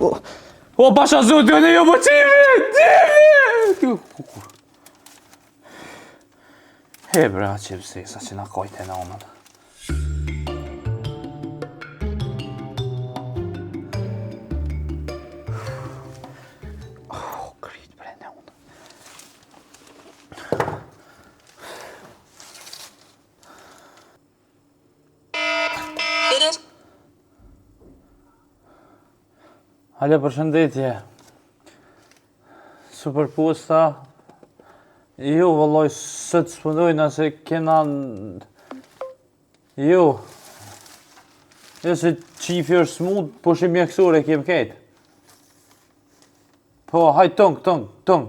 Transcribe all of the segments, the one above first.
O, pasha zotë, në jo, po qivi! He, bra, qipë se, sa që na kojtë e në onën. Kritë bre në onën. Hale, përshëndetje. Superposta. Jo, vëlloj, së të spëndojnë, se kena... Jo. Jo, se qifi është smut, po shi mjekësore kem ketë. Po, hajt tëng.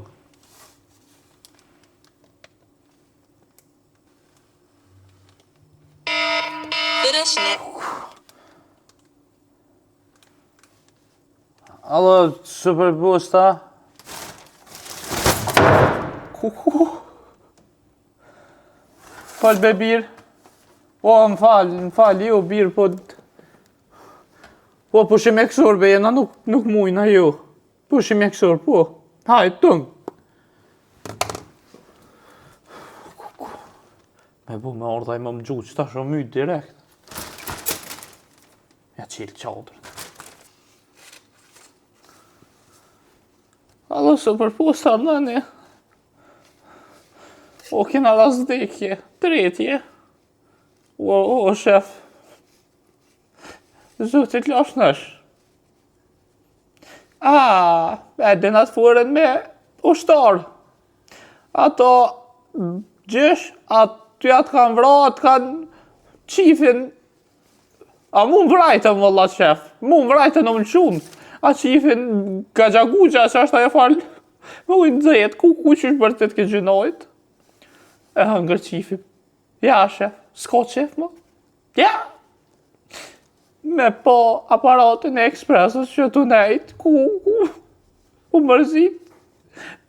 Allo, Superposta. Fal be birë. O, më fal, jo, birë, po... Po shi mjekësor, be, jena nuk mujna, jo. Po shi mjekësor, po. Hajt tëng. Me bu me ordaj më më gjuqë, qëta shumë mytë direkt. Ja qilë qadrën. Allo, Superposta, nëne. O, kena razdekje, tretje. O, shef. Zotit lash nësh. E dinat furen me ushtar. Ato gjysh, aty atë kanë vra, atë kanë qifin. A mu më vrajtën, vëllat, shef. Mu më vrajtën në më qunë. A qifin ka gjaguqa, që është ajo falë. Më ujnë dzet, ku që është bërtet këtë gjynojt? E hëngër qifi. Ja, shef. S'ka qef, më? Ja! Me po aparatin e ekspresës që të nejtë, ku mërzit.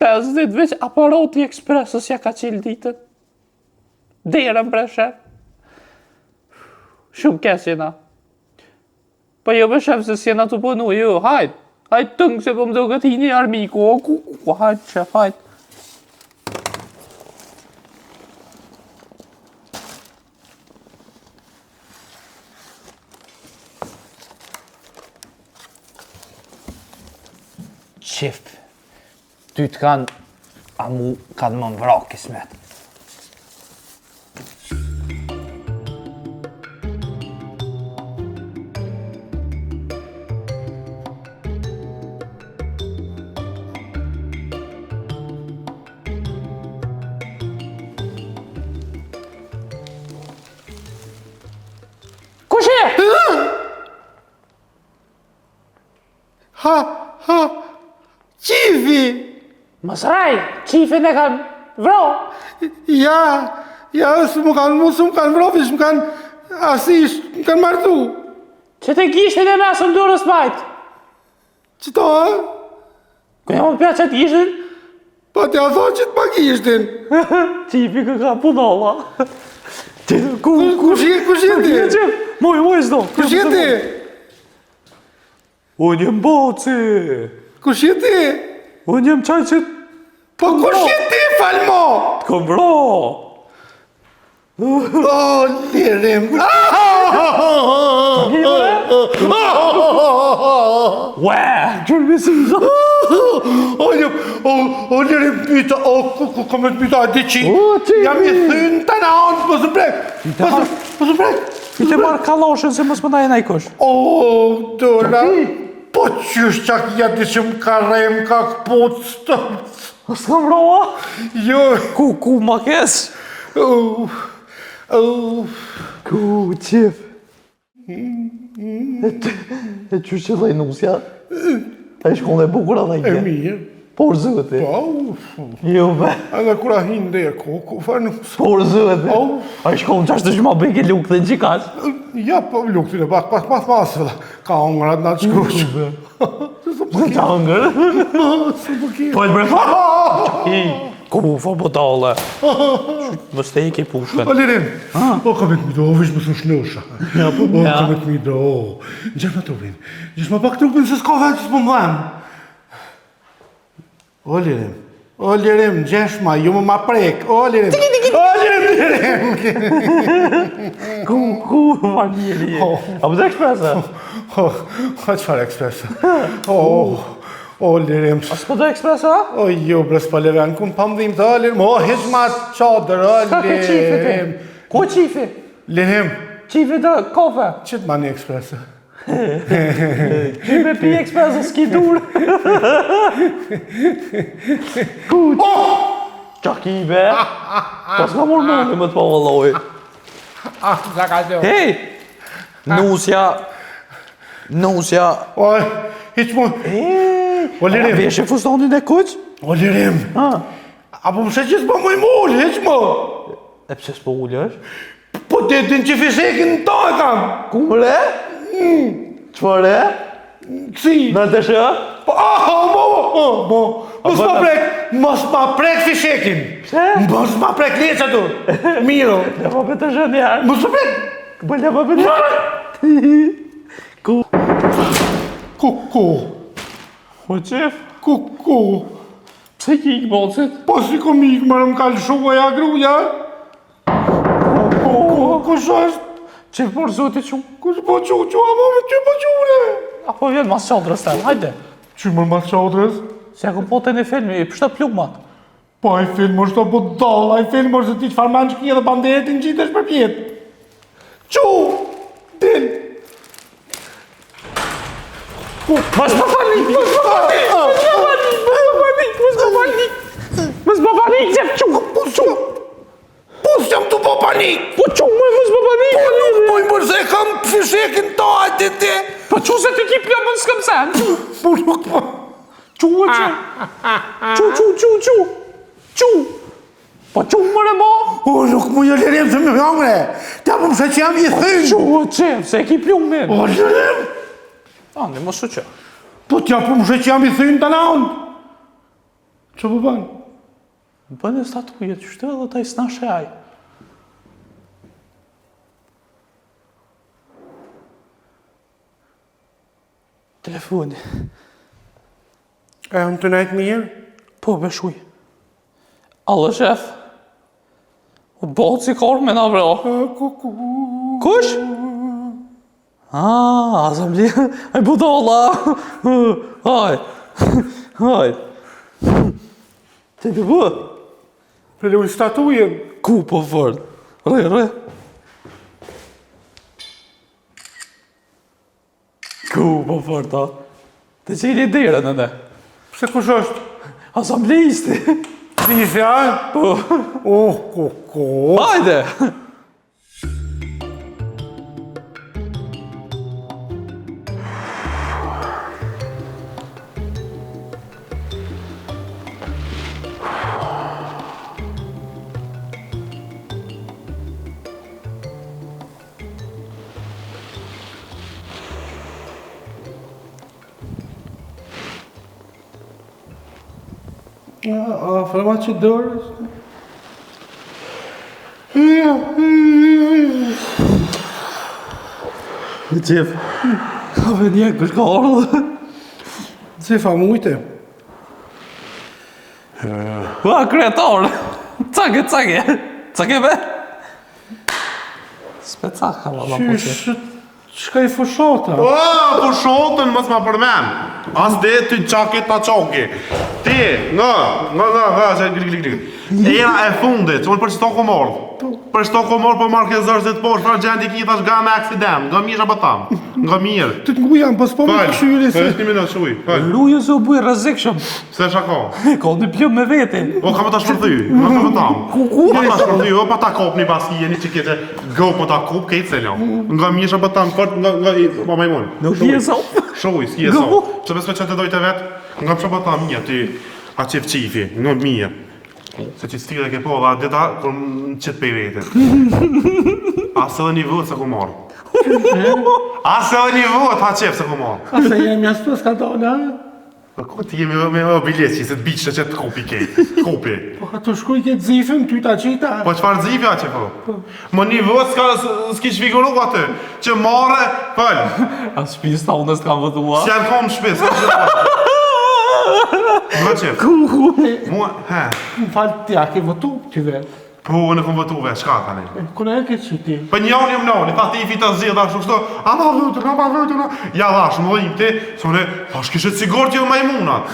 50 veç aparati ekspresës ja ka qilë ditën. Derën bre, shef. Shumë kes jena. Po jo me shef se s'jena të punu, jo, hajt. Hajt tëngë se po më do këtë hini armiku, hajt, shef, hajt. Qif, ty të kanë, a mu kanë më më vra kismet. Kush e? Ha, qifi! Mësraj, qifin e kanë vro. Ja, së më kanë vro, fish më kanë asish, më kanë martu. Që të gishtin e mesëm durës majtë. Qëto, ha? Këja më pja që të gishtin? Pa t'ja thonë që t'pa gishtin. Qifi ka punalla. Kush jeti? Moj zdo. Kush jeti? Unë jem boci. Kush jeti? Unë jem qaj që... Po kush jeti, falmo? Të kom vro. O, lirim. Ue, gjërë me si zdo. O, lirim pyta, ka me të pyta a di qi. Jam i thynë të në anë, më së prek. I të marrë kaloshen se më s'mëndaj e najkosh. O, dora. Po qysh qak jati që më ka rem, ka këpot stëpës. O s'kam vroa? Jo. Ku ma kes? Ku, qif. E qysh që dhej nusja? E shkon dhe bukura dhe E mirë. Por zëti. Po, Jo be. edhe kura hinë dhe ku fa nusë. Por zëti. A i shkon qashtë të shma beke lukë dhe në qikash. Ja, po lukëtile, pak masë, ka ongrat nga të shkush. Të hëngër. Së përkirë. Po e të brefa? Ku, fa budale? Më stejke pushkën. O Lirim, o kamet mi do, vish më së shnusha. Ja, po O kamet mi do, gjesh më trupin. Gjesh më pak trupin se s'ka vetë që s'po më dhem. O Lirim, gjesh ma, ju më ma prek. O Lirim, Lirim. Ku, vanjeri. A më të ekspresa? O, qëfar ekspresa? O Lirim. A s'po të ekspresa? O jo, bre s'pa leven, ku më pëmdhim të Lirim. O, hiq ma qadër, o Ka ke qifi ti? Lirim. Ku qifi? Lirim, Qifi të kafe? që të ma një ekspresa? Që me pi ekspresa s'ki dur. Ku? Qa ki be? Po s'ka mor mëndi më të pa vëlloj. Hej! Nusja. O, hiq mu. O Lirim. Veshe fustonin e kuq? O Lirim. Apo më shë që s'po më i mullë, hiq mu. E pse s'po ullë është? Po të din që fishekin në ta e kam. Ku më re? Qëfar re? Kësi. Në të shë? Po, mos ma prek, mos ma prek fishekin. Pse? Mos ma prek leqa tu. Miro. Le po për të shë njerë. Mos ma prek. Bë le po për të shë. Ku? Ku. O qef? Ku. Pse ki ikë bolcit? Po si kom ikë, më më kalë shuaja gruja. Ku është? Qef por zotit që? Ku që po qu, apo me që po qure. Apo vjen mas qadrës të hajde. Që më mas qadrës? Se kom po të një filmi, i pështa plugmat. Po ai film është të budal, ai film është ti që farman që kje dhe bandetin qitesh për pjetë. Qu! Del! Mas më panik! Mas më panik, qef qu! Po s'jam tu po panik! Po qu, mas më panik! Po i mërse kam fishekin ta, ajte ti! Po qu se të ki plëmë në s'këm sen? Po nuk po... Qu e qu? Qu! Po qu më re mo? O nuk mu jo Lirim të më jongre! Ta po mëse që jam i thënë! Qu e qef, se ki plëmë me? O Lirim! Andi, më su që. Po t'ja po mëse që jam i thënë të naund! Që po banë? Bënë e statujet, qështë edhe ta i s'na shaj. Telefoni. E unë të najtë mirë? Po, beshuj. Allë, shef. U botë si korë me nga vro. Kush? Azam li. Aj budolla. Haj. Te të bë? Për u statujen? Ku po fërë? Re. Ku po fërë ta? Të qeni dire në ne? Pse kush është? Asamblisti. Lisi, a? Po. Ko. Hajde! Frama që dorës? Qef, ka ve një kështë ka ardhë. Qefa mujte? Kreator! Cake be? Specaka, valla po që. Qka i fushata? Po shotën mos ma përmen. As dhe ty qaket ta qaki. Ti, nga, gri. Era e fundit, unë për qëto ko morë. Për qëto ko morë për marrë këzërës dhe të poshë, për gjendi ki thash ga me aksident, nga mirë apo tam, nga mirë. Të të ngujam, pas po me këshyri se... Falë, një minut, shuj, falë. Luje se u buj rëzikshëm. Pse shako? Ka një pjëm me veti. O, ka më ta shpërthy, nga më tam. Ka ta shpërthy, o, pa ta kop një basi, jeni që kete gop më ta kop, kejtë se ljo. Nga mirë apo tam, nga majmon. Nuk je sop. Shuj, s'ki e sop. Që besme që të dojtë vetë, nga më shpërta mirë, ty, a qef qifi, nga mirë. Se që sfida ke po, dhe dita, kur më qëtë pej vete. Asë edhe një vëtë se ku marë. Asë edhe një vëtë, ha qef se ku marë. Ase jem jasë për s'ka tonë, Ku ti jemi me bilet që se të biqë që të kopi kejt. Kopi. Po ato shkuj këtë zifën, ty ta qita. Po qëfar zifja që po? Më një vëtë s'ki shfiguru atë. Që mare, pëll. As shpis ta unë s'kam votua. Si janë kom shpis. Më qef. Mua, he. Më falë tja ke votu ty vetë. Po, në kom votu vetë, shka tani. Kuna e ke qiti? Për njën jëm nëni, ta ti i fita zhjë, dash kështu, ama vëtën, ja dash, më dhejmë ti, se une, dash kishet sigur që majmunat.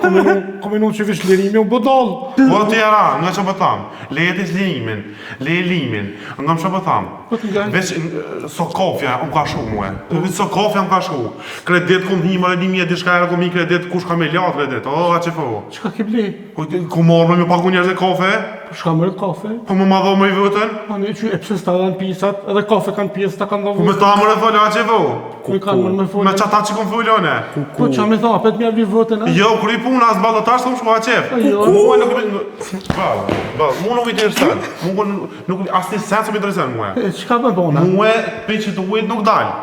Unë komenu që vish lirimi u bodol. Po të jara, nga që bëtam, lejetis lirimin, limin, nga më që bëtam. Veç, so kofja, unë ka shu muë, veç so kofja unë ka shu. Kredit kum himare, 1.000 diçka era kum hi kredit, kush ka me lat kredit, a që po. Qka ke ble? Ku morë me pagu njerëz e kafe, Shka mërë kafe? po më madho më i vëtën. Anë e që e pse s'ta dhanë pisat, edhe kafe kanë pjesë, ta kanë Po me dhavu. ta mërë e thole, a që po. Me kanë mërë me Me folë. qata që kom fullone. Po qa me tha, apet mja vli vëtën, a? Jo, kër i puna, as ballatash të më shku a qef. Jo. Mua nuk mu nuk i interesan. Nuk as një sen së më interesan mua. E qka me bona? Mua, pe që të ujt nuk dal.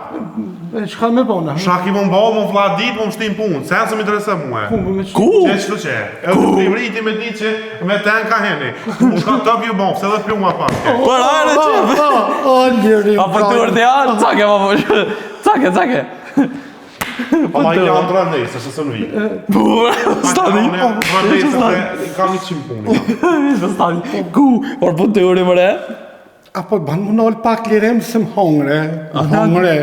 E qka me bona? Shaki më mba, më vla dit, më shtim punë. Sen së më interesan mua. Me që... Që që të që? E të privriti me di që me ten ka heni. Shka top ju bon, se dhe pluma pas. Për hajre qef. O, lirim, A për të urte janë, cake ma po. Cake. Ama i janë drëndej, se së së në vi. Stani. Drëndej, se kam i qimë punë. Stani. Ku? Por për të urte mëre? Apo banë më nëllë pak lirim se më hongre. Më hongre.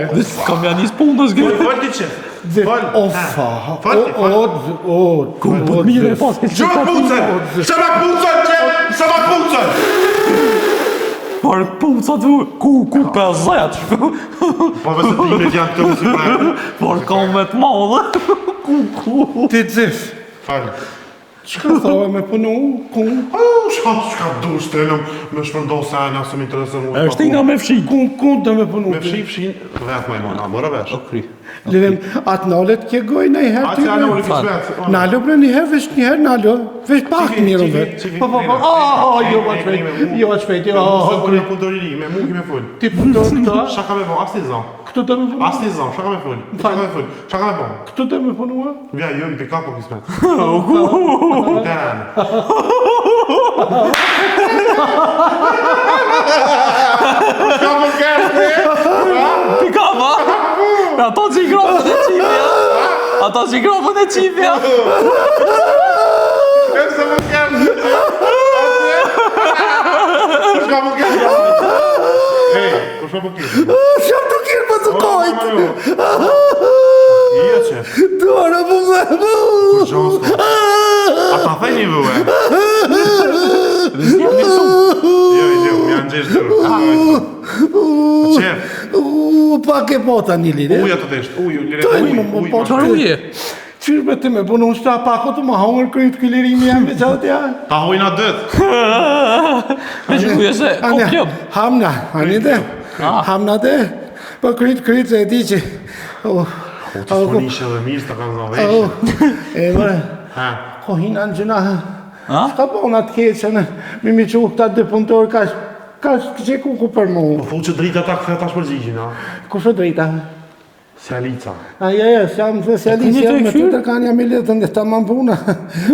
Kam janë njës punës gë. Fëll ti që? O, fa. O, Ku për të mire e pas. Shëma pucën! Shëma pucën që! Shëma pucën! Por punësa të ku për zet. Po vëse timet janë këto si prajë. Por kam me të madhe. ti dzif. Falë. Qka thove me punu? Shka du shtelëm me shpërndosë e në asë më interesën mu. Është i nga me fshi. Kun të me punu? Me fshin, vetë majmona, mërë vesh. Lirim, atë nallet kje goj në i herë A ty që anë me? ullë kish vetë. Nalo bre një herë, vesh një herë nalo. Vesh pak mirë vetë. Po, jo ma shpejt, jo. Kërë në punëtoriri, me mu ki me full. Ti punëtor këta, Shaka me bon, as t'i zon. këtu të me punu? As t'i zon, shaka me full. Shaka me full, shaka me bon. Këtu të me punu? Vja, jo, i pika po kismet. Ten. Shka më kërë, Pikava. Ato që i gropën e qifja. Ato që i gropën e qifja. Shka më kërë. Shka më kërë. Hej, ku shka më kërë? Shab të kjerë për të kojtë. Ija që? Dora për me bu. Ku gjosko? A ta thej një vëve? Jo, më janë gjesh dërë. Qef, Pak e pota një lirë. uja të desht, uj, Po, Qar uje? Qyrë me të me punu shta pako të më hongër kryt këllirimi jam veç atë janë. Ta hojna dëtë. Me që kuje se kom kjëm. Hamna, ani dhe. Hamna dhe. Po kryt se e di që... O të fonishe dhe mirë, s'ta kanë zonë veshë. E mërë, Ha, ko hina në gjëna. Ha? Shka po në atë keqën, mi që u këta dhe punëtor ka që ku për mu. po thu që drita ta këthe ta shpërgjigjen, a? Ku shë drejta? Sjalica. Jam të sjalisë, jam me të të kanë jam i letën dhe ta man puna.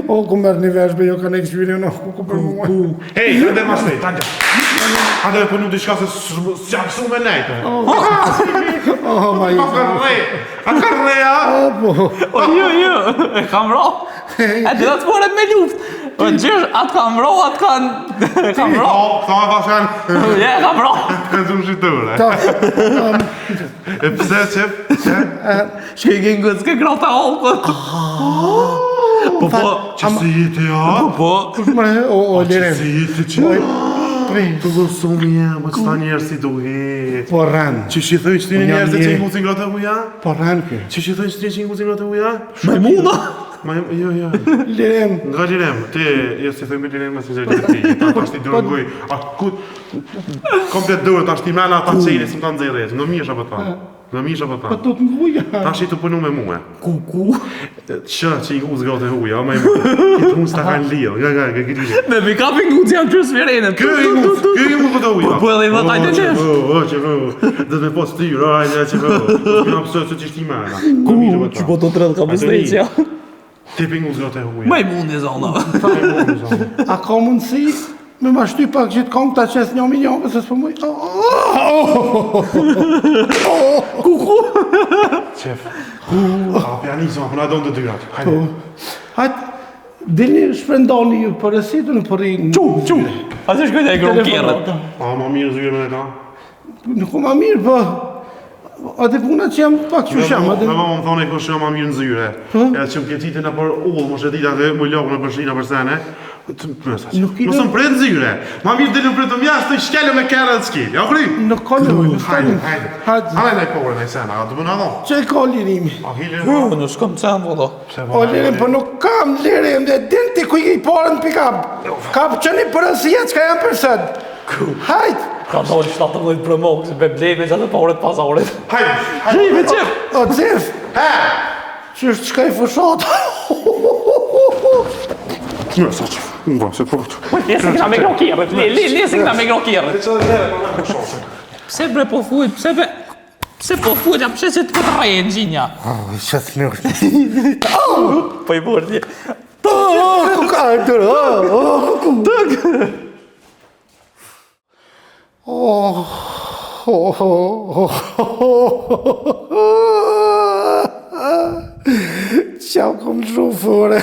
O, ku mërë një veshbe, jo kanë ekspirë, no, ku për mu. Hej, të ndër ma shpejt, ta gjë. A dhe për një diçka se s'jam su me nejtë. Oh, ma i. A ka rre, a? Po, Jo, e kam ro. E të da të foret me luft. Po gjesh, atë kam ro, atë kam ro. Këta me pashan, Je, kam ro. kanë zumë shqitëre. E pëse qep? Shke i gëngët, s'ke grota holë. Po, Që se jetë ja? po. o, Që lirem. se jetë që? Të gësumë ja, më qëta njerë si duhet. Po rran, Që që thëjnë që ti një njerës dhe që i ngusin grote uja? po rran kë. Që thëjnë që ti që i ngusin grote uja? Me muna. Jo. Lirem, Nga lirem, ti, jo si thëjnë me lirem, si zërë ti, ta ashtë i dërëngoj, a ku, komplet dërë, ta ashtë i mena ata qeni, së më ta nëzirë, në mirë shë për ta, në mirë shë për ta. po të të nguja. Ta ashtë i të punu me muë. Ku. Që i nguzë grote uja, o me i muë, i të unë s'ta kanë lirë, nga, gëgjë. Me mi kapin guzë janë qërë sfirenet. Kjo i nguzë grote uja. Po edhe i dhe tajtë qesh. Që dhe me po styrë, ajde, që që më apsojë që që shti mena. Ku, që po të të rëdhë ka më strejtësja. Ti pingu zgote huja. Më i mundi zona. A ka mundësi me ma shty pak gjithë kong ta qes 1 milion, se s'po muj. Kuku. Qef. A pianizma, puna do në të dyrat. Hajde. Hajt, dilni shprendoni ju për resitu në përrin. Qu. A të shkojnë e grokjerët. A ma mirë zyre me ta? Nuk ma mirë, po. Ate puna që jam pak që sham. Me më thonë e kështë ma mirë në zyre. E që më kjecitin e për ullë, më shedita dhe më lokë në përshrina për sene. Nësëm për e në zyre. Ma mirë dhe në për të mjashtë të i shkele me kere dhe s'kili. Ja kri? Nuk ka në vojnë, Hajde. Hajde në i pore në i sena, a të bëna dho? Që e ka lirimi? A hile Nuk s'kom të senë, vëllo. O lirim, për nuk kam lirim, dhe din ti ku i porën pick-up. Ka për qëni përësia që ka jam përset. Hajt! Ka dojnë 17 për mokë, se be bleve që atë paret pasaret. Hajde. Gjime qef! O cif! Që është qka i fëshat? Në, sa që fë, se të përgëtu. Lesi këna me grokjerët, lesi këna me grokjerët. Pse bre po fuj, pse po fuj, pse që të këtë raje në gjinja? Që të mirë. Po i burë tje. Qa kom shumë fore.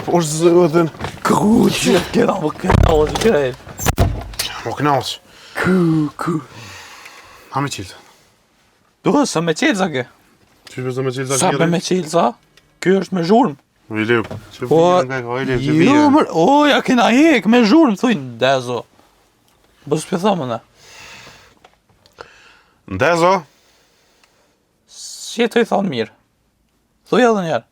Po është zëdhen. Që këna më këna o që krejt. Mo knasë. Ha me qilë. Do, sa me qelza ke? Që përse me qilë Sa sa me qelza? Kjo është me zhurmë. I lep. Që Po, vijën nga i lep, që jo vijën. mër, o, ja kena hek me zhurmë, thujnë, dezo. Bësë për thëmë në. Ndezo? Si të i thonë mirë? Thuj edhe njerë.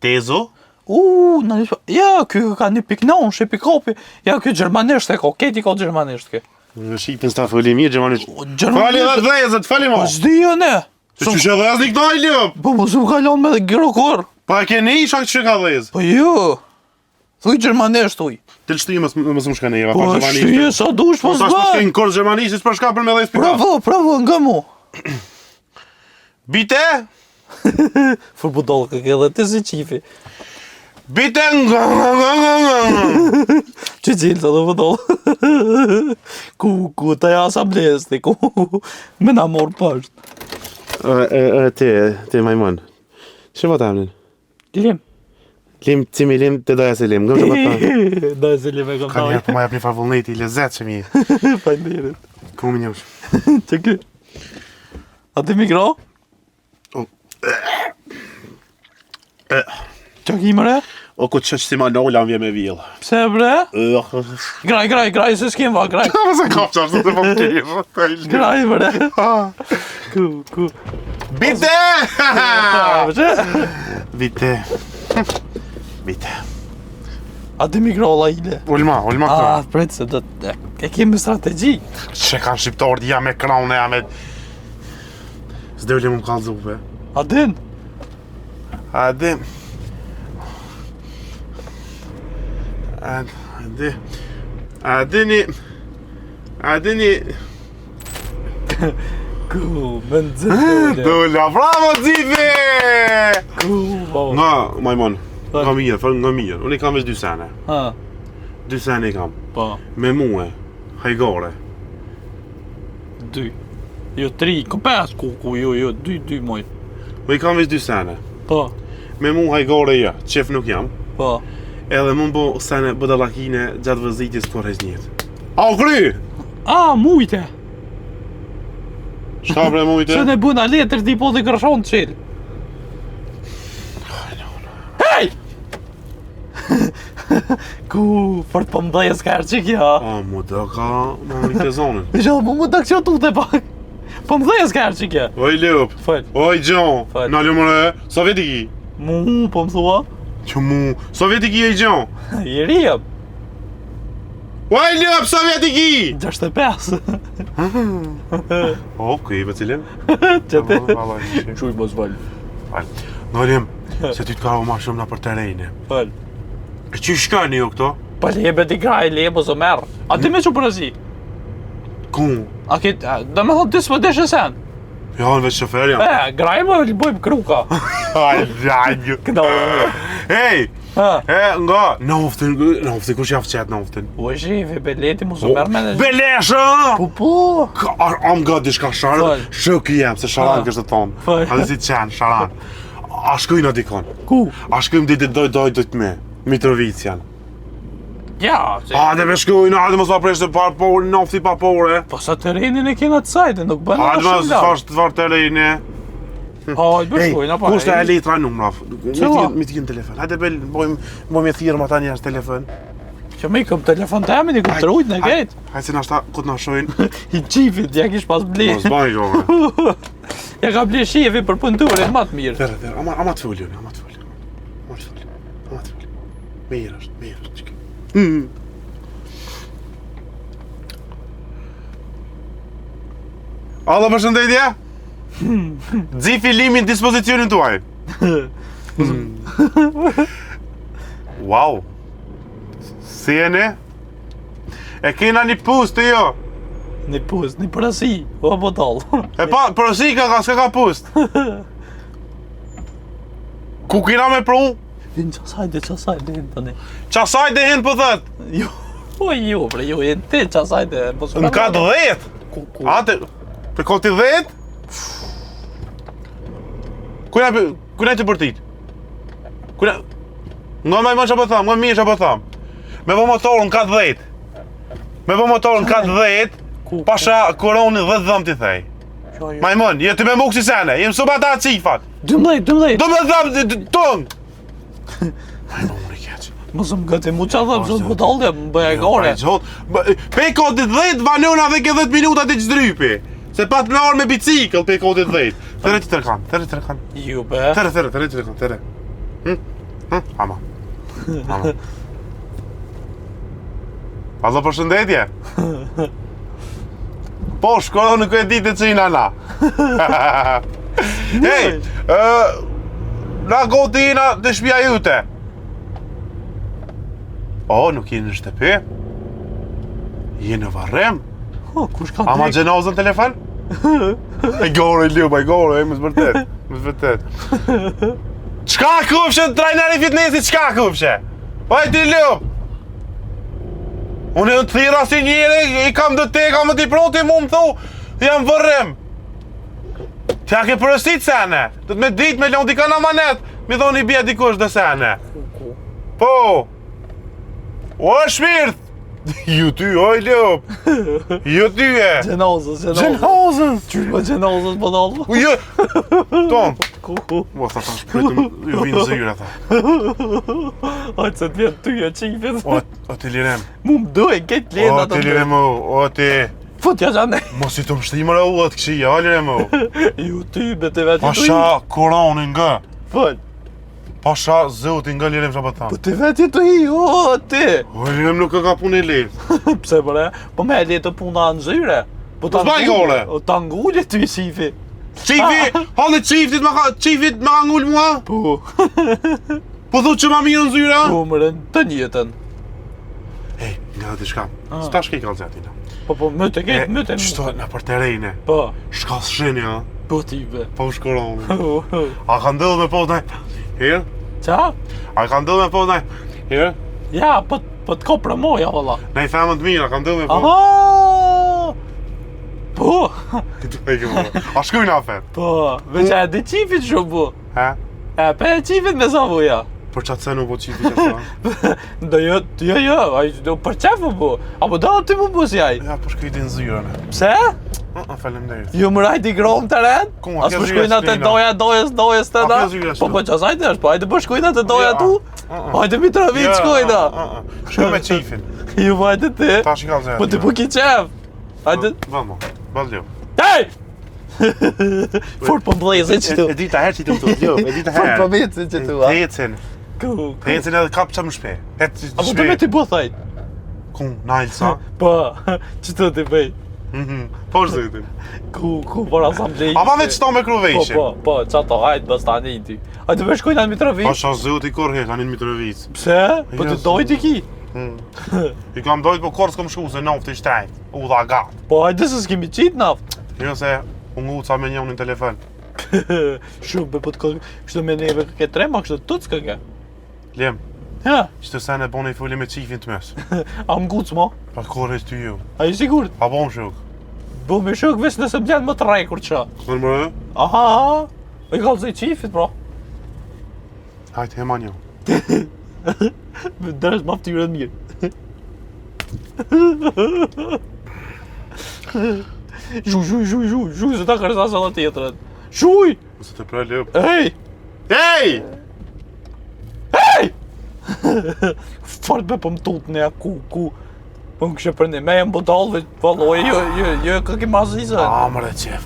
Tezo? Në një ja, kjo ka një piknon, shë pikopi. Ja, kjo gjermanisht e ka, keti ka gjermanisht ke. Në Shqipin s'ta fali mirë, gjermanisht. Gjermanisht- Fali dhe të dhejëzët, fali mo. Po s'di jo ne. Se që që dhejëz një këta i lep. Po më s'u kalon me grokor. Pa e keni i shak që ka dhejëz. Po jo. Thuj gjermanisht, thuj. Të lështi mësë më shka nejeva, Po pa shtyje gjermanisht. sa dush, po Po tash më s'bë. shkejnë kërë gjermanisht, s'për shka për me dhejës pika. Bravo, nga mu. Bite? Fër budol ka ke dhe ti si qifi. Bite Që cilë të dhe budol. Ku të ja asamblesti, ku me na morë pashtë. Ti majmon. Që po tamnin? Lim. Lim, cimi lim, të doja se lim. Gëm që po tam. Da e se lim e kom Ka njerë po ma jep një farë vullneti, i lezet që mi. Fajnderit. Ku mi njësh. Që ky? A ti mikro? Që ki mëre? O ku që si ma nolla më vje me vjellë. Pse bre? Graj, se s'kem va, graj. Ka se ka qash, të po më kejë. Graj bre. Ku. Bite! Që? Bite. Bite. A ti mikro la ile? Ulma këta. Pret se do të... E kemi strategji. Që kanë shqiptarët, jam e kraune, jam e... S'de u le më më kalëzuve. A din? A di... A dini... Ku, me në zëtë. Dolla, bravo Zifi! Ku, po. Nga, majmon, nga mirë, unë i kam veç 2 sene. Ha, 2 sene i kam. po. Me muë, hajgore. 2. Jo 3, ko 5, ku, jo, 2 moj. Me i kam veç 2 sene. Po, Me mu hajgore ja, qef nuk jam. po. Edhe më bo sene bëdallakine gjatë vëzitjes për heq njët. A u kry! A, mujte. Shka bre mujte? Se ne bëna letër t'i po dhe kërshon të qelë. Hej! Ku, për të pëmdhej s'ka erë që kja. A, mu do ka më një të zonën. E që mu të kështë tu të pak. Pëmdhej s'ka erë që kja. Oj Leup, Fal. oj Gjon, Fal. në lëmëre, sovjetiki. Mu, po më thua. Që mu, sovjetiki e Gjon. I rijëm. Oj Leup, sovjetiki! 65. Okej, për cilin? Që ti? Fal. Quj mos val. Norim, se ty t'ka u ma shumë në për terejne. Fal. E që shkani jo këto? Pa lebe t'i graj, lebe së merë. A ti me që përësi? Ku? A ke, do me thonë ty s'po desh e sen? Ja, në veç shofer jam. Grajmë e bojmë kruka. Ajë. Këndallë. Hej! Ha. Nga, noftin, kush jaf qet noftin? O shifi, beleti mu së mërë me në... Belesha! Po. Am nga diçka sharën, shëki jem, se sharan kështë të thonë. Fal. A dhe si qenë, sharan. A shkojnë a dikon. Ku? A shkojmë ditë dojt me. Mitrovic janë. Ja, që... A dhe me shkojnë, a dhe mos pa preshtë par por, nofti pa pore. Po sa të renin e kena të sajtë, nuk bënë A në dhe shumë mos larë. fash të farë të rejnë. Hajt, bëshkojnë, apa. Kushtë e letra numraf. Cëlla? Mi t'kin telefon. Hajde bel, bojmë e thirë ma ta njerës telefon. Që me i këm telefon të emin, i këm të rujt në gejt. Hajde se nashta, ku t'na shojnë. I qifit, ja kish pas ble. Mos baj, jove. Ja ka ble shifi për punturin, ma të mirë. Tere, ama të fullin, ama të fullin. Mirë është, qëke. Alla përshëndetje? Dzi filimin dispozicionin tuaj. Wow. Si e ne? E kena një pus të jo. Një pus, një përësi, o botall. E pa, përësi s'ka ka pust. Ku kena me pru? Vinë qasajde, të ne. Qasaj dhe hinë për thët. Jo, jo, bre, jo, e ti qasajde. Në ka 10. Ku? Ate, për koti 10? Kuna të përtit? Kuna... Nga me më që për thamë, nga mirë që për thamë. Me po motorën ka 10. Me po motorën ka 10. Pasha koroni 10 dhëmë t'i thej. Majmon, je të me mukë si sene, jem su ba ta cifat. 12. Do me dhëmë tëngë. Majmon, unë i keqë. Mos më gëti mu qa dhëmë, shumë botall dhe më bëja gore. Pe kodit 10, vanona dhe ke 10 minuta të qëndrypi. Se pat në orë me bicikl pe kodit 10. There që tërkan, Ju, be. There që tërkan. Ama. Allo përshëndetje. Po, shkoro nuk e ditë që i nana. Hej, na goti jena të shpia jute. O, nuk jeni në shtepi? Jeni në varrem? Kush ka Ama drejt? gjenozën telefon? E gore, mësë vërtet. Qka kufshe të trajneri fitnessit, qka kufshe? Oj, ti lup! Unë e në të thira si njëri, i kam dë te, kam të i proti mu më thu, jam vërrem. Tja ke përësit sene, do të me dit me lënë dika në manet, mi dhoni i bje dikush dhe sene. Po! O, shmirt! Ju ty, oj lup! Ju ty e! Gjenozës. Gjenozës! Qysh më gjenozës, botall? Ju! Tom! Ku? Mo, ta shpritëm, ju vinë zyre, tha. Hajtë se të vjetë ty e qifit. O, ti lirem. Mu më dojë, këtë lena O, ti lirem, o, ti... Futja qanë. Mos i të mështimër e u, atë këshia, o, lirem, o. Ju ty, be të vetë i tuj. Pasha Koranin nga. Fëll. Pasha Zotin nga lirem që për Po thamë. të vetë i tuj, o, ti. O, lirem nuk e ka punë i lirë. Pse bre? Po me e letë puna në zyre. Po ta s'baj gore. O ta ngullet ty shifi. Qifi, halë qiftit ma ka ngull mua. Po. Po thu që ma mirë në zyra. Po mërën të njetën. Ej, nga dhe shka, s'ta shkej kalzetina. Po më të ketë, më të Qëto, në për terejne. Po. Shka s'shini, ha? Po ti be. Po shkoronin. A ka ndëllë me po t'naj? Hirë? Qa? A ka ndëllë me po t'naj? Hirë? Ja, po të ko promoja, valla. Nej femën të mirë, a ka ndëllë me po? Aha! Po! A shkujnë afet? Po, veç e di qifit shumë bu. He? E pe e qifit me sa buja. Për qatë se nuk po qifi që ta? Do jo, aj do për qefu bu. Apo do ti mu bu si aj. Ja, për shkujti në zyrën. Pse? Falem derit. Ju më rajti grom të ren? Ku, As kjo për zyra shkujna të s'pina. dojës të A, da? kjo zyra Po s'pina. po qasajtë është, po hajde për shkujna të doja Ja, tu? Hajde Mitrovic shkujna. Shkoj me qifin. Ju hajde ti. Ta shikal zërë. Po ti po ki qef. Hajde. Vamo, baldio. Hej! Fort po mbëllezë që tu. E dita herë që të të jo, e dita Fort po herë. mecë që tu, a? Hecin. Ku? Hecin edhe kap qa më shpe. Apo të me ti po thajt? Ku, najlë sa? Po, që të ti bëj? Po është zëtin. Ku, por asamblej. Ama veç ta me kruvejshin. Po, qa to, hajtë bës tani ty. Hajtë me shkojnë anë Mitrovic. Pasha zëti kur he, anin Mitrovic. Pse? Po të Jo, dojt i ki? I kam dojt, po kur s'kom shku se nofti shtrejt. U dha gat. Po hajde se s'kemi qitë naft. Jo se u nguca me njën në telefon. Shumë, be po të këllë, kështu me neve ke trema, kështu të të ke. Lem, Ja, që të sene boni i fulli me qifin të mes. a më gucë mo? Pa kur e ty ju. A i sigurt? Pa bom shuk. Bu me shok vesh nëse më gjanë më të rekur qa. Kërë më? Aha, i kalë zëj qifit, bro. Hajtë, hema një. Dërës ma ftyrën mirë. Zhu, se ta kërësa sa dhe tjetërën. Shuj! Mëse të prej lëp. Ej! Ej! Fort be po më tut në ja ku. Po më kështë për një me e më budalve, valoj, jo, këke ma zizë. A, mëre qef.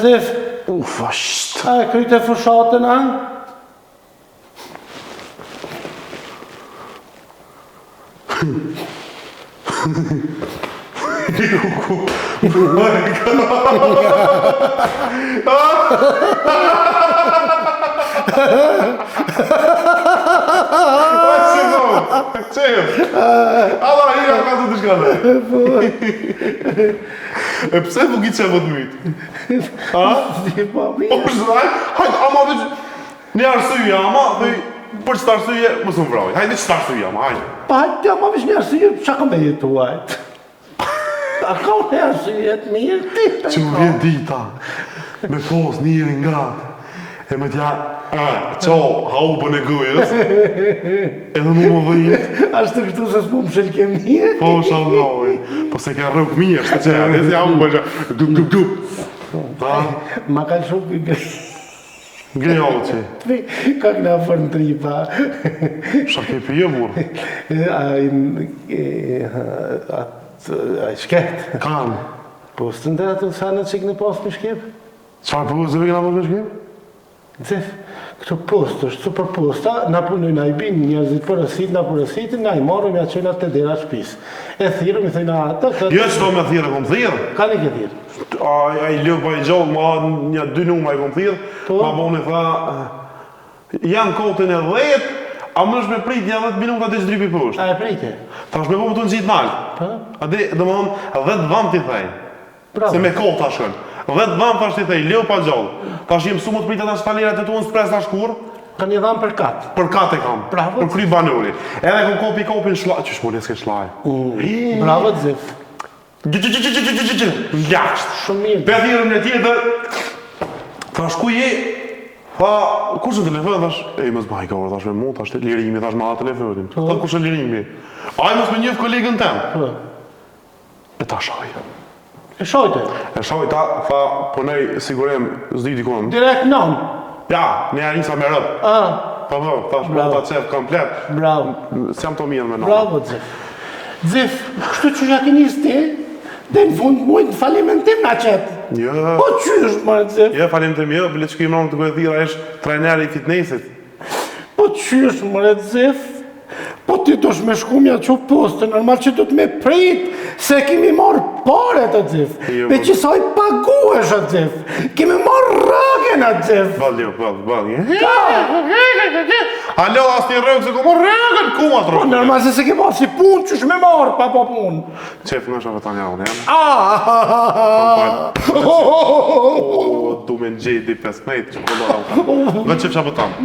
Zef, Fasht. a e kryte fushatën, a? Qef. Allah, i ka ka të të shkallë. E pse po ki qefët mytë? Ha? Si pa Po mirë. shëtaj, hajtë, ama veç një arsyje, ama, dhe për qëtë arsyje, më së më vroj. Hajtë, qëtë arsyje, ama, hajtë. Pa hajtë, ja ma vish një arsye, qa ka me jetu, hajtë? A ka një arsye të mirë, ti? Që më vjen dita, me pos njëri nga, e me tja, qo, haubën e gujës, edhe mu më dhejit, Ashtë kështu se s'pu më shelke mirë? po shaloj, po se ka rëk mirë, shtë që, e si haubën që, dup. Ta, Ma ka shumë për grejo që, ka këna fërnë tripa. shka ke pije, burë, A i shket. kam, Po së të ndërë të sanë që kënë pas për shkep? qfarë për zëve këna për shkip? Zef, këto post është super posta, na punoj na i bin njerëzit përësit, na përësitin, na i marrëm ja qëna të dera shpis. E thirëm, i thëjna ata, Jo që to me thirë, kom thirë. ka një ke thirë. A i lëk pa i gjallë, ma një 2 numra i kom thirë, Po? ma boni tha, janë kotën e 10, a më është me pritja 10 minuta të qëdripi poshtë. A e prejke? Ta është me po më të në gjitë nalë. Pa? A di, dhe më thonë, 10 dhamë t'i thej. Bravo. Se me kohë ta shkën. 10 dhamë ta shti thej, lëk pa gjallë. Ta është jemë su më të pritet ashtë talirat e tuën s'pres ta shkur, Ka një dhamë për katë. për kate kam. Bravo. Për kry banuri. Edhe kom kopin shlaj, që shmoni s'ke shlaj. Bravo, Zef. Ljaksht. Shumë mirë. Pe thirën e tjetër, thash ku je? Tha, kush në telefon? Thash, mos bëj kohë, thash me mu, thash lirimi, thash ma telefonin. Tha, kush në lirimi? Aj mos me njëf kolegën tem. Po. E ta shaj. E shojte. E shaj ta, tha, punej sigurim, s'di dikon. Direkt non. Ja, ne arisa me rëp. Po, thash, po ta qef komplet. Bravo. S'jam të mirë me në. Bravo, Zef. Zef, kështu që shaki njës ti, dhe në fund mujtë falimin tim na qëtë. Jo. Po qysh, mërë, Zef? Jo, falim të mjë, bile që këj mënë të gojëthira është trajneri i fitnessit. Po qysh, mërë, Zef? Po ti do shme shku mja që postë, normal që du të me prit, se kemi marrë pare të Zef. Jo, Me po- që sa i paguesh atë Zef. Kemi marrë rëgen atë Zef. Bal. Alo, as një rëgë se ku më rëgën, ku ma të Po rëgën? normal se ke marrë si punë, që shme marrë pa pa punë. Qef nga shafe ta një unë, jam. Ah! O, du me në gjedi 15 që këllë rëgën. Dhe qef shafe tamë.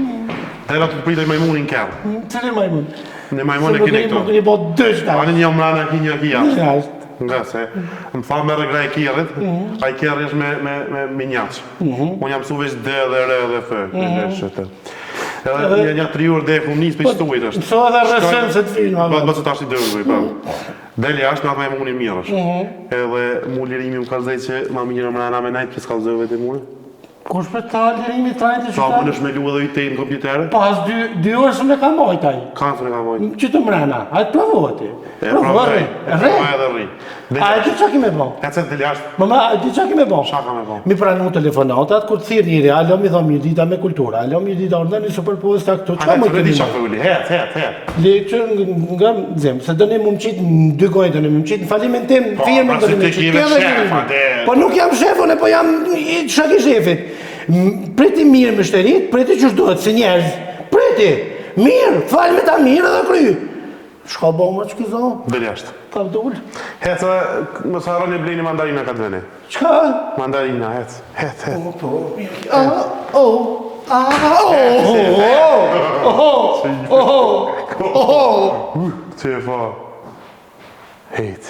Hera të të pritoj majmunin kërë. Cili majmun? Në majmun e kine Më këto. këni bo dështa. Ani një mrana, ki një ki jashtë. Jashtë. Nga se, më tha me regra e kjerit, a i kjeri është me minjaqë. Unë jam su veç dhe dhe re dhe fë. Edhe një 3 orë dhe kum nisë për qëtuit është. Mëso edhe rësën se të filma. Bëtë të ashtë i dërëzoj, pa. Deli ashtë me atë me munin mirë është. Edhe mu lirimi më kalzej që ma mirë mrana me najtë që s'kalzojve të munin. Kush për ta lirimi trajnë të Qa qytetarë? më nësh me lu edhe i te në kompjutere? Pas 2 orë se me ka mojtaj. Kanë se në ka mojtë. Që të mrena, hajtë provohati. E provoj, Rri. edhe rri. A e di qa kime bo? E cëtë të ljashtë, Mama, a e di qa kime bo? qa ka me bo? Mi pranu telefonatat, kur të thirë njëri, alo mi thonë, mi dita me kultura, alo mi dita orda një superposta këtu, qa Hajtë më të redi kemi qa bo? për uli, het. Le që nga zemë, se dëni më më qitë në 2 gojë, dëni më më qitë në falimentim, Po, firme pra, dëni më si ti qitë. kive Kjo dhe shef, kemi. ade. Po nuk jam shefun, po jam shaki shefit. Priti mirë më shterit, priti që shdohet si njerëz. Priti, mirë, falë me ta mirë dhe kry. Shka bo më që kizo? Dhe ljashtë. Ka vdull. Hecë, më së haroni blini mandarina ka të veni. Qka? Mandarina, het. Që e fa. Hejt.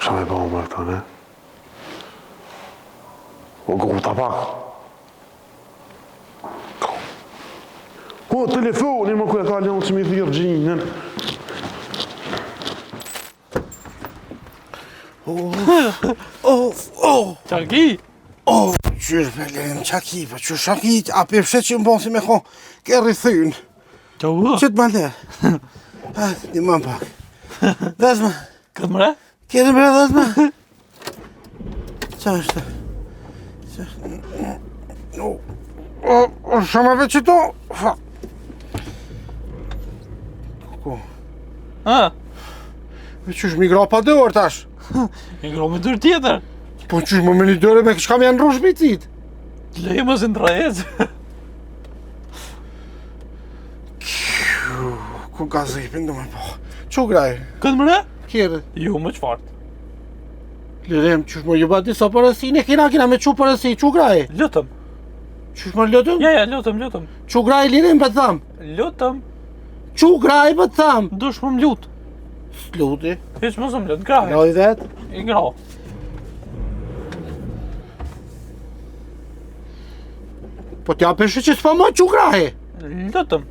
Qa me bëmë më këto, ne? O guta pak. O, telefonin më ku e ka lënë që mi thirë gjinën. Qaki? Qyrë pëllim, qaki, pa që shaki, a për fshet që më bon si me ko, ke rrithyn. Qa u? Që të më le? Një më pak. Dhezma, Këtë mëre? kjerë më dhezma. Qa është? Shama veç që to? Ku? Ha? Qysh mi gra pa dërë tash? E ngro me dyrë tjetër. Po qysh më me një dërë me këshka me janë rrush bitit? Leje më së në rejec. Ku ka zipin do me po? Qo graj? Këtë mëre? Kjerë? Jo më qfartë. Lirem, qysh më ju ba disa përësine, kina me qu përësi, qu graj? Lutëm. Qysh më lëtëm? Ja, lutëm. Qu graj lirim për të tham? Lutëm. Qu graj për të tham? Dush më më lutë. Sluti. Heq më zë më lutë. Grahe. Graj vet? I gra. Po t'ja peshe që s'pa më qu graj? Lutëm.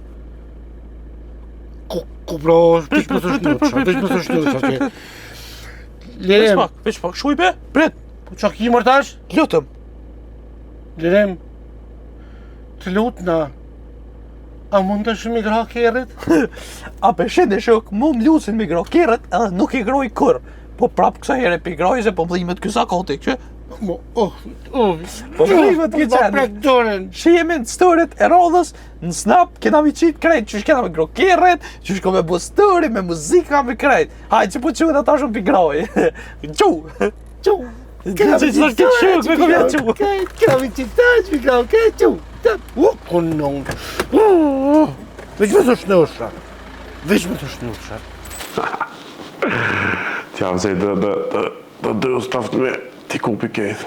Ku pro, pish më të shnurqa. Lirem, Veç pak, shuj be. Pret. po qa ki mërtash? Lutëm. Lirem, të lut na. A mund të shumë i gra kerrit? A peshen e shok, mu më lusin me gro kerët edhe nuk i groj kur. Po prap kësa here pi groj se po mdhimet kësa kotik që. Po mdhimet ki qenë. prek dorën. Shihemi në storit e rodhës, në snap, kena mi qitë krejt, qysh kena me gro kerët, qysh ko me bu story, me muzika, me krejt. Haj, që po quen ata shumë pi groj. Qu. Kena mi qitë këtë shuk, me kom ja qu. Kena mi qitë tash, mi gra këtë qu. Konon. Veç me të shnusha. Veç me të shnusha. Tja vëzej dhe dhe ustaft me t'i kupi kejtë.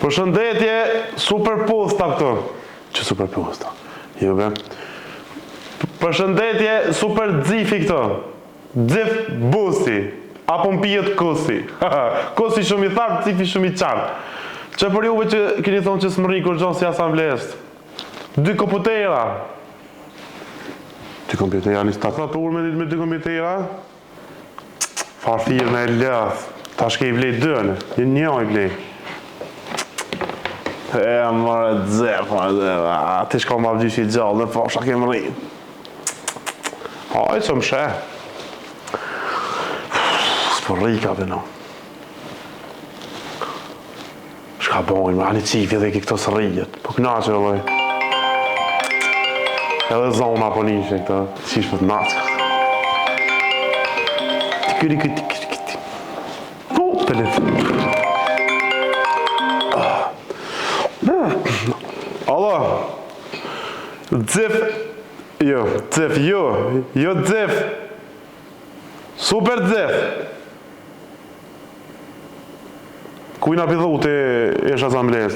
Përshëndetje, super posta këto. Që super posta? Jo be. Përshëndetje, super dzifi këto. Dzif busti. Apo më pijet kosi. Kosi shumë i thartë, dzifi shumë i qartë. Që për juve që keni thonë që s'më rri kur gjonë si asamblesë. 2 komputera. 2 komputera, një stasatur me 2 komputera. Farthirë me lëth. Ta shke i vlej 2, një i vlej. E, mërë dzef, ti shka ma vgjyshi i gjallë, dhe fasha kemë rri. Hajtë që më shë. S'po rri ka për në. Shka bojnë, ani qifi dhe ki këto së rrijet. Po këna që dhe. Edhe zona po nishe këta. Qish për të nacë këta. Tikiri këti. Po, telefon. Alo. Dzif. Jo, dzif, jo. Jo dzif. Super dzif. Kujna për dhute e shë asambles?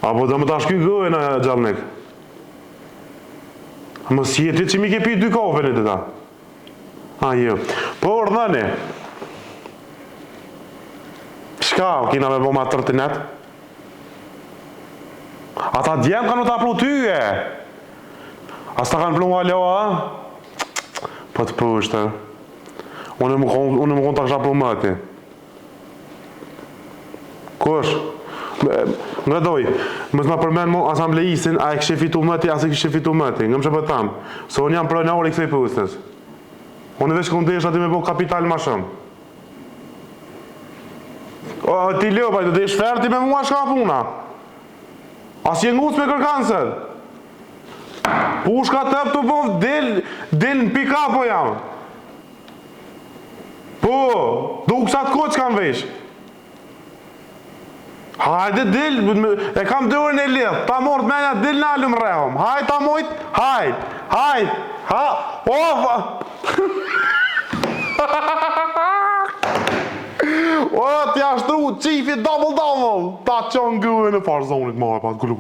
Apo dhe më ta shky gëve në gjallënek? A më sjetit që mi ke pi 2 kafe në të ta? A, jo. Po, ordhani. Shka, kina me bo ma tërtinet? Ata djemë ka në ta plu ty, e? As ta kanë plu alo, a? Po të pushtë, Unë më konë të kësha për më ati. Kush? Nga doj, mësë ma përmen mu asamblejisin, a e kështë fitu më ti, as e kështë fitu më ti. Nga më që për tamë, se unë jam pronari i kësej pustës. Unë veç kënë desh ati me bo kapital ma shumë. Ti lëpaj, të desh ferti me mua shka puna. As je nguc me kërkansër. Pushka tëp të po, del në pika po jam. Po, duk sa të koq kam vesh. Hajde dil, e kam dërën e lidh, ta mort menja, dil në alëm rehom. Hajde ta mojt, hajde, O, t'ja shtru, qifi, double, ta qonë gëve në farë zonit, ma e pa, kullu.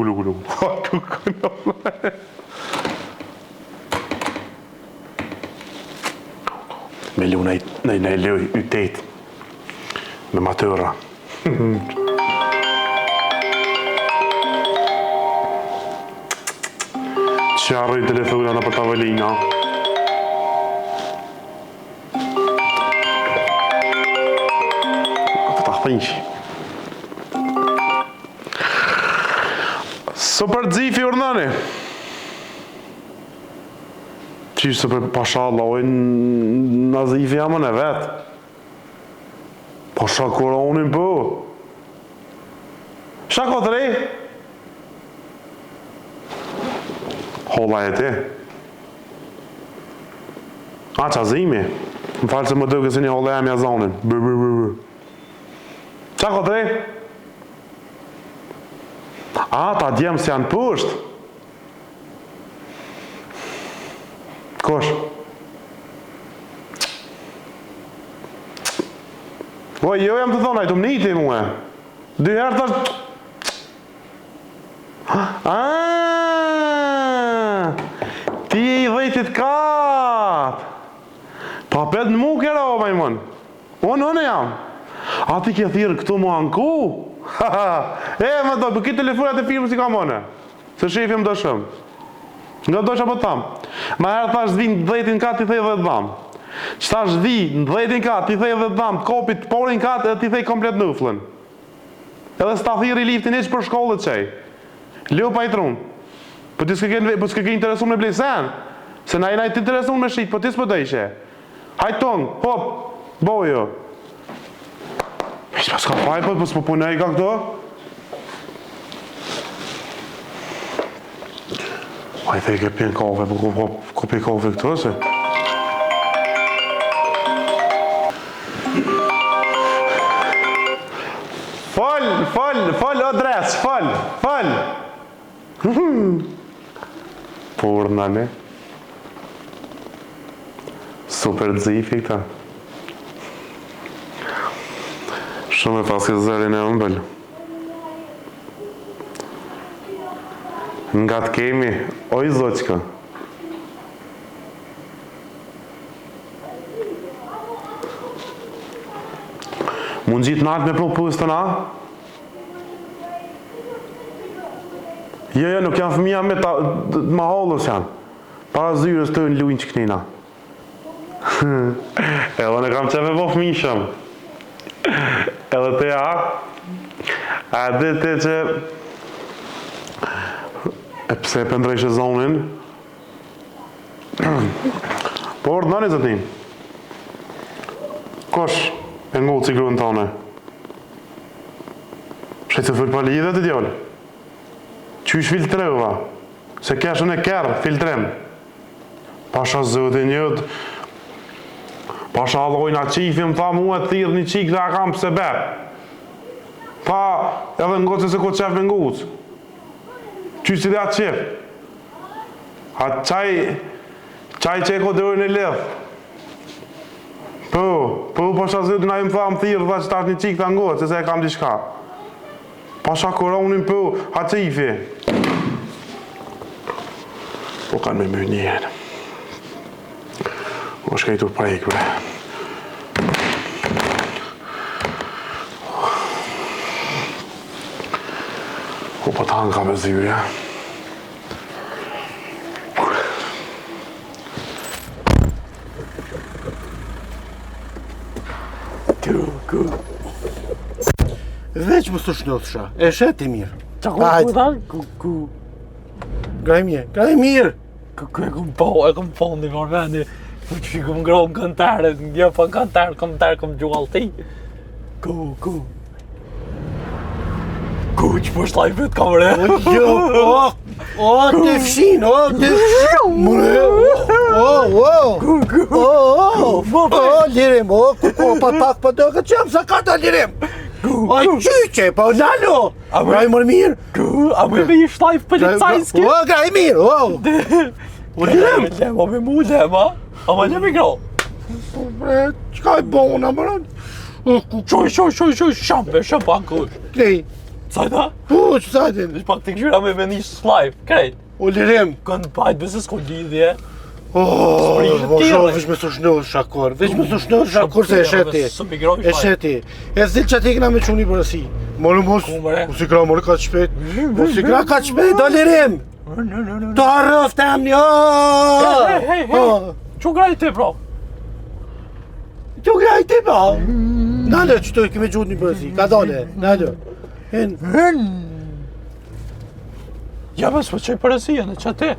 Me lu në lu i tet, me matëra. Që arroj telefona në për tavelina. Ta thënqi. Super dzifi urnëni. Qishë super pasha lojnë në zifi jamën e vetë. Pasha koronin po. Shako të rej? Holla e ti. A, qazimi. Më falë se më dëke si një holla e mja zonin. Qa ko të rej? A, ta djemë si janë pusht. Kosh? Po, jo jam të thonë, ajtë më niti mu e. 2 herë tash... Ti e i dhejtit kap. Pa pet në mu kjera o majmon. Unë jam. A ti ke thirë këtu mu anku? Më do, për këtë telefonat e firmë si ka mëne. Se shifim do shumë. Nga do që po tamë. Ma herë thash zvi në dhejtin ka ti thej dhe dhamë. Që thash zvi në dhejtin ka ti thej dhe dhamë. Kopit porin ka ti thej komplet nuflën. Edhe s'ta thirë i liftin e që për shkollët qej. Leo pa i trunë. Po ti s'ke ke interesu me blejsen. Se na i najt interesu me shqit, po ti s'po dejshe. Hajt tonë, hop, bojo. Ishtë pas ka faj, po s'po punej ka këto. A i thej ke pjen kafe, po ko pi kafe këto se. Fol, o dres, fol. Por nane. Super dzifi këta. Shumë e paske zërin e ëmbël. Nga të kemi, oj zoqka. Mund gjitë natë me propus të na? Jo, nuk janë fëmija me ma hollës janë. Para zyrës të në lujnë që kënina. Edhe në kam qeve po fëmishëm. Edhe të ja, a dhe të që e pse e pëndrejshë zonin. Por, në një zëtin. Kosh, e ngullë cikluën tone. Shëtë se fërë pa lidhe të djollë. Qysh filtreva, se keshën e kërë filtrem. Pasha zëtë njët, pasha allojnë a qifim, tha mu e thirë një qikë dhe a kam pëse bep. Tha edhe ngocë se ko qef me ngucë. Qysh si dhe atë qef. A qaj që e ko dërën e lidhë. Po pasha zëtë na im tha më thirë, tha që ta është një qikë të ngocë, se e kam diçka. Pasha koronin po, a qifi. Po kanë me më njërë. O shkajtur prejkve. O po tanë ka me zyja. veç më së shnodhsha. E sheti mirë. Qa ku dal? Ku? Graj mirë. Ku e kom po në një vendi. Që kom ngrohë në këntarët, jo pa këntarë kom gjuall ti. Ku? Ku që po shtaj vetë kamere? Të fshin, të fshin. Lirim, pak për të këtë qëmë sa kata lirim. Qyqe, po nalo. Graj mërë mirë. A me i shtaj policajski? Graj mirë, lirim. Lema me mu, lema. A ma lemi gro? Qka i bona, mërën? Qoj, shampa kush. Klej. Sajta? Që sajtin? Ish pak të këshyra me venish slajf, krejt. O lirim. Kënë pajt bëse s'ko lidhje. Veç me së shnodhë shakor, se e sheti. E sheti. E zilë që ati këna me quni përësi. Mos i kra mërë ka të shpet. O lirim. Të arrëftem një. Hey. Që graj ti, bro? Që graj ti, bro? Nale, që të kime gjut një përësi, ka dole, nale. Ja, bes, po qaj përësia në që ti?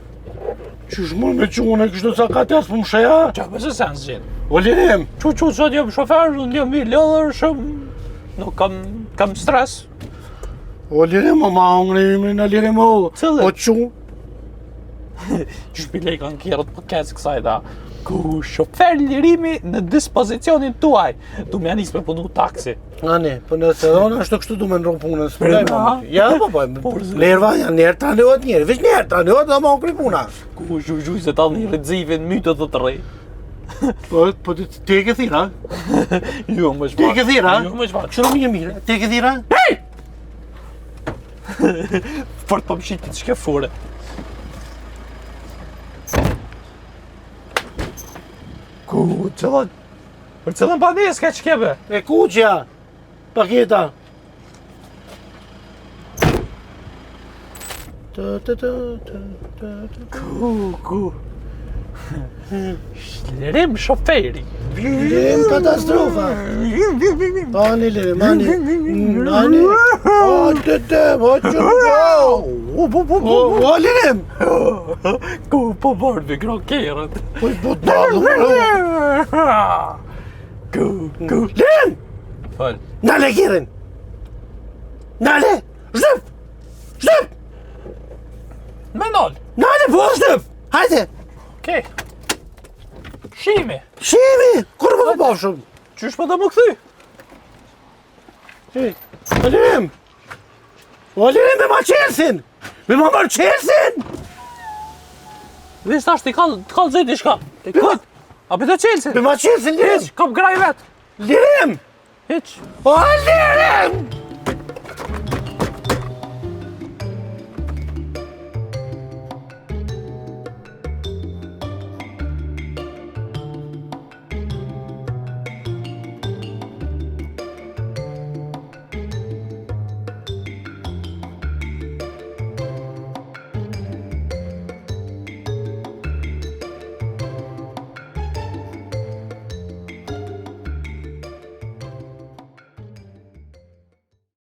Që shmur me qune, kështë do sa ka të asë për më shëja? Ja, bes, e sen zin. O lirim. Që, sot jem shofer, unë jem i lëdhër shumë. Nuk kam stres. O lirim, ma ongre imri në lirim o. Cëllë? O që? Që shpilej kanë kjerët për kesë kësaj da. Ku shofer lirimi në dispozicionin tuaj. Du me janis me punu taksi. Ane, për nëse dhona është të kështu du me nërru punën, së përlej Aha. Ja, lerva janë njerë të aleot njerë, veç njerë të aleot dhe ma okri puna. Ku zhuj se ta një rëdzivin mytët dhe të rej. Po ti e ke thira? Jo, më Ti e ke thira? Jo, më shpat. Kështu mirë, ti e ke thira? Hey! Fort po më shqipit shke fure. Ku, qëllën? Për cëllën pandjes ka qkebe? E kuqja, paketa. Ku. Lirim shoferi. Lirim katastrofa. Ani lirim, ani. O lirim. Ku po bërë me krokerët. Po dalë. Ku. Lirim. Fal. Nale kirin. Nale. Zhëp. Me nol. Nale po zhëp. Hajde. Okej. Shimi. Kur më të bashëm? Qysh po të më këthy? O lirim. Me ma qelsin. Me ma marë qelsin. Vis tash ti kall zeti shka. Kut. A për të qelsin? Me ma qelsin lirim. Hiq, kom graj vet. Lirim. Hiq. O lirim.